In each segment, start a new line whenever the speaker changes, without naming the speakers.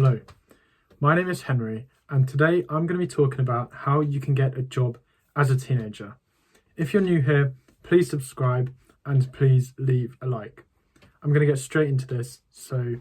Hello, my name is Henry, and today I'm going to be talking about how you can get a job as a teenager. If you're new here, please subscribe and please leave a like. I'm going to get straight into this. So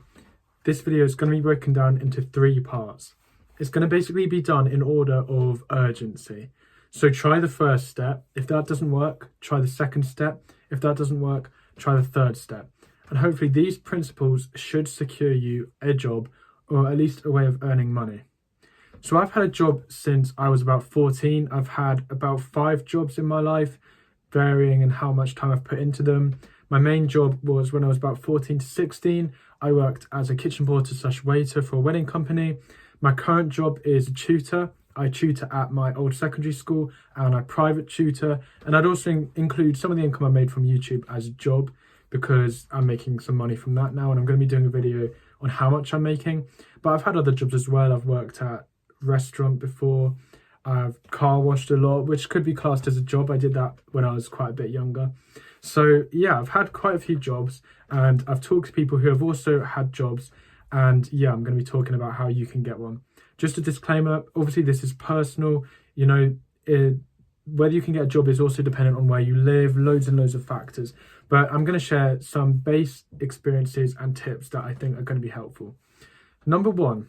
this video is going to be broken down into 3 parts. It's going to basically be done in order of urgency. So try the first step. If that doesn't work, try the second step. If that doesn't work, try the third step. And hopefully these principles should secure you a job, or at least a way of earning money. So I've had a job since I was about 14. I've had about 5 jobs in my life, varying in how much time I've put into them. My main job was when I was about 14 to 16. I worked as a kitchen porter / waiter for a wedding company. My current job is a tutor. I tutor at my old secondary school and I private tutor. And I'd also include some of the income I made from YouTube as a job, because I'm making some money from that now, and I'm going to be doing a video on how much I'm making. But I've had other jobs as well. I've worked at restaurant before. I've car washed a lot, which could be classed as a job. I did that when I was quite a bit younger. So yeah, I've had quite a few jobs, and I've talked to people who have also had jobs, and yeah, I'm going to be talking about how you can get one. Just a disclaimer, obviously this is personal, whether you can get a job is also dependent on where you live, loads and loads of factors. But I'm going to share some base experiences and tips that I think are going to be helpful. Number 1,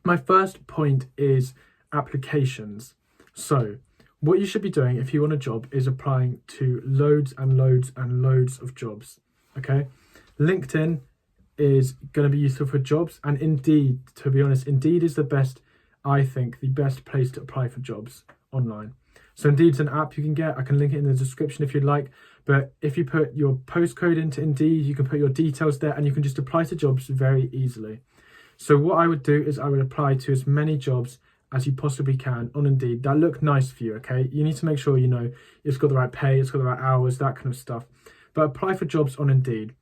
my first point is applications. So what you should be doing if you want a job is applying to loads and loads and loads of jobs. Okay, LinkedIn is going to be useful for jobs, and Indeed, to be honest, Indeed is the best place to apply for jobs online. So Indeed's an app you can get. I can link it in the description if you'd like. But if you put your postcode into Indeed, you can put your details there and you can just apply to jobs very easily. So what I would do is I would apply to as many jobs as you possibly can on Indeed that look nice for you, okay? You need to make sure it's got the right pay, it's got the right hours, that kind of stuff. But apply for jobs on Indeed.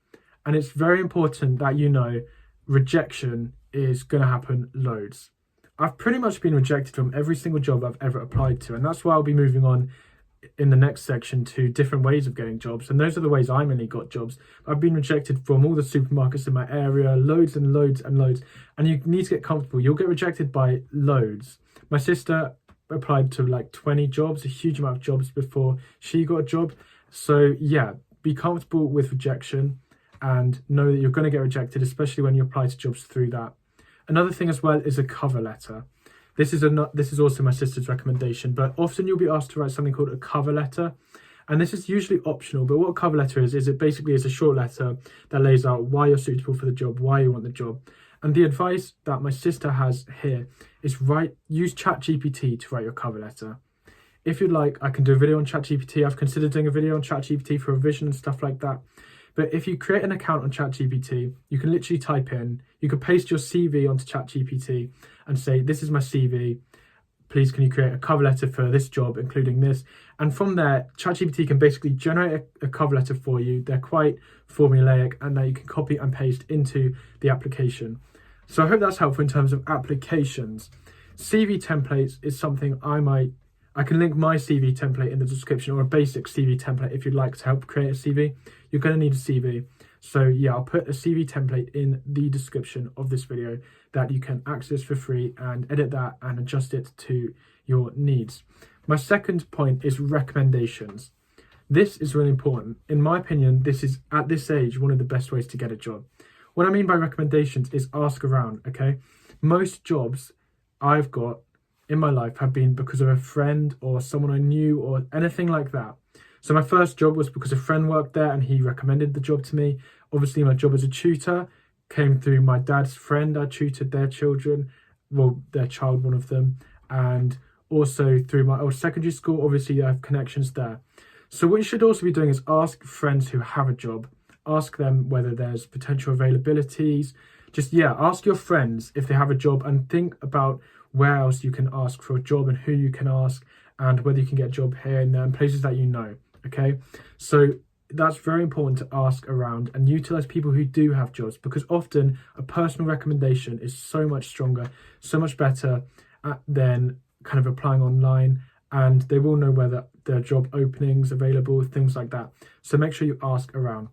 And it's very important that rejection is going to happen loads. I've pretty much been rejected from every single job I've ever applied to, and that's why I'll be moving on in the next section to different ways of getting jobs, and those are the ways I mainly got jobs. I've been rejected from all the supermarkets in my area, loads and loads and loads, and you need to get comfortable. You'll get rejected by loads. My sister applied to like 20 jobs, a huge amount of jobs before she got a job. So yeah, be comfortable with rejection and know that you're going to get rejected, especially when you apply to jobs through that. Another thing as well is a cover letter. This is also my sister's recommendation, but often you'll be asked to write something called a cover letter. And this is usually optional, but what a cover letter is it basically is a short letter that lays out why you're suitable for the job, why you want the job. And the advice that my sister has here is use ChatGPT to write your cover letter. If you'd like, I can do a video on ChatGPT. I've considered doing a video on ChatGPT for revision and stuff like that. But if you create an account on ChatGPT, you can literally type in, you could paste your CV onto ChatGPT and say, this is my CV. Please, can you create a cover letter for this job, including this? And from there, ChatGPT can basically generate a cover letter for you. They're quite formulaic, and that you can copy and paste into the application. So I hope that's helpful in terms of applications. CV templates is something I can link my CV template in the description, or a basic CV template if you'd like to help create a CV. You're going to need a CV. So yeah, I'll put a CV template in the description of this video that you can access for free and edit that and adjust it to your needs. My second point is recommendations. This is really important. In my opinion, this is, at this age, one of the best ways to get a job. What I mean by recommendations is ask around, okay? Most jobs I've got in my life have been because of a friend or someone I knew or anything like that. So my first job was because a friend worked there and he recommended the job to me. Obviously, my job as a tutor came through my dad's friend. I tutored their children, well, their child, one of them, and also through my old secondary school. Obviously, I have connections there. So what you should also be doing is ask friends who have a job. Ask them whether there's potential availabilities. Ask your friends if they have a job, and think about where else you can ask for a job and who you can ask, and whether you can get a job here and there and places that you know. Okay, so that's very important to ask around and utilize people who do have jobs, because often a personal recommendation is so much stronger, so much better than kind of applying online, and they will know whether there are job openings available, things like that. So make sure you ask around.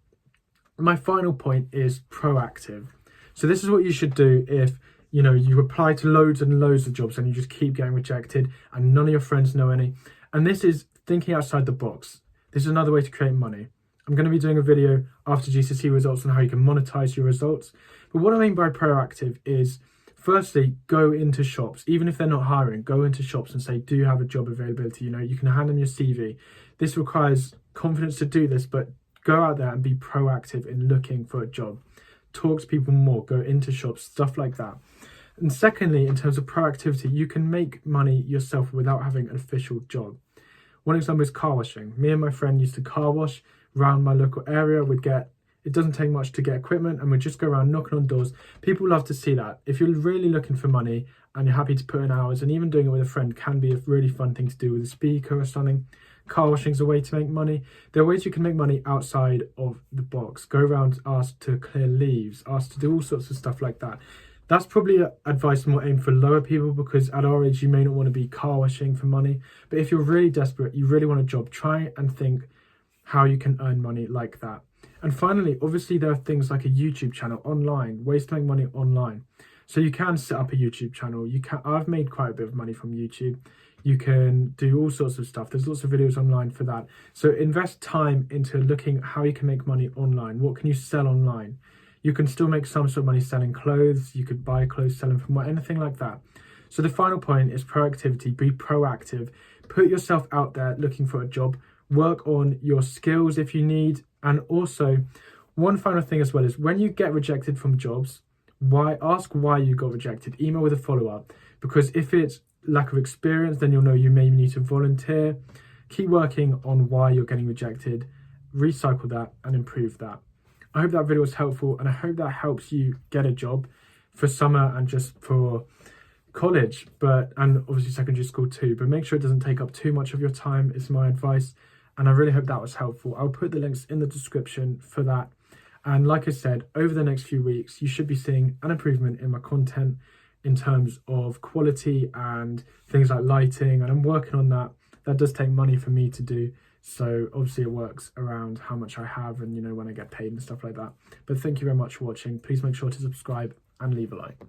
My final point is proactive. So this is what you should do if you know, you apply to loads and loads of jobs and you just keep getting rejected and none of your friends know any. And this is thinking outside the box. This is another way to create money. I'm going to be doing a video after GCSE results on how you can monetize your results. But what I mean by proactive is, firstly, go into shops. Even if they're not hiring, go into shops and say, do you have a job availability? You know, you can hand them your CV. This requires confidence to do this, but go out there and be proactive in looking for a job. Talk to people more, go into shops, stuff like that. And secondly, in terms of proactivity, you can make money yourself without having an official job. One example is car washing. Me and my friend used to car wash around my local area. It doesn't take much to get equipment and we'd just go around knocking on doors. People love to see that. If you're really looking for money and you're happy to put in hours, and even doing it with a friend can be a really fun thing to do with a speaker or something. Car washing is a way to make money. There are ways you can make money outside of the box. Go around, ask to clear leaves, ask to do all sorts of stuff like that. That's probably advice more aimed for lower people, because at our age you may not want to be car washing for money. But if you're really desperate, you really want a job, try and think how you can earn money like that. And finally, obviously there are things like a YouTube channel online, ways to make money online. So you can set up a YouTube channel. I've made quite a bit of money from YouTube. You can do all sorts of stuff. There's lots of videos online for that. So invest time into looking at how you can make money online. What can you sell online? You can still make some sort of money selling clothes. You could buy clothes, sell them from anything like that. So the final point is proactivity. Be proactive. Put yourself out there looking for a job. Work on your skills if you need. And also, one final thing as well is, when you get rejected from jobs, ask why you got rejected. Email with a follow-up. Because if it's lack of experience, then you'll know you may need to volunteer. Keep working on why you're getting rejected. Recycle that and improve that. I hope that video was helpful, and I hope that helps you get a job for summer and just for college, and obviously secondary school too. But make sure it doesn't take up too much of your time, is my advice. And I really hope that was helpful. I'll put the links in the description for that. And like I said, over the next few weeks, you should be seeing an improvement in my content in terms of quality and things like lighting. And I'm working on that. That does take money for me to do. So obviously it works around how much I have and, you know, when I get paid and stuff like that. But thank you very much for watching. Please make sure to subscribe and leave a like.